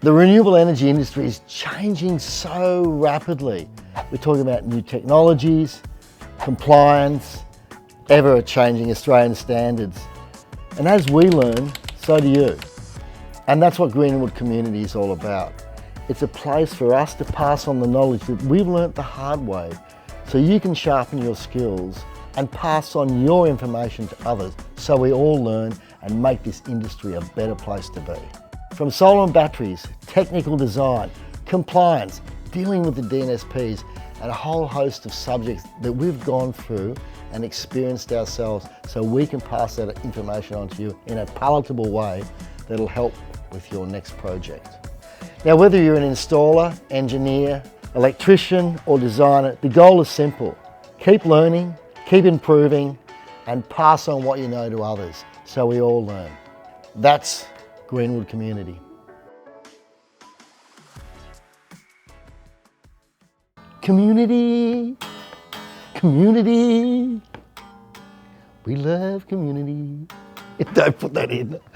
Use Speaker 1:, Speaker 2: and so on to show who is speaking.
Speaker 1: The renewable energy industry is changing so rapidly. We're talking about new technologies, compliance, ever-changing Australian standards. And as we learn, so do you. And that's what Greenwood Community is all about. It's a place for us to pass on the knowledge that we've learnt the hard way, so you can sharpen your skills and pass on your information to others, so we all learn and make this industry a better place to be. From solar and batteries, technical design, compliance, dealing with the DNSPs, and a whole host of subjects that we've gone through and experienced ourselves, so we can pass that information on to you in a palatable way that'll help with your next project. Now, whether you're an installer, engineer, electrician or designer, the goal is simple. Keep learning, keep improving, and pass on what you know to others, so we all learn. That's Greenwood Community. Community, community. We love community. Don't put that in.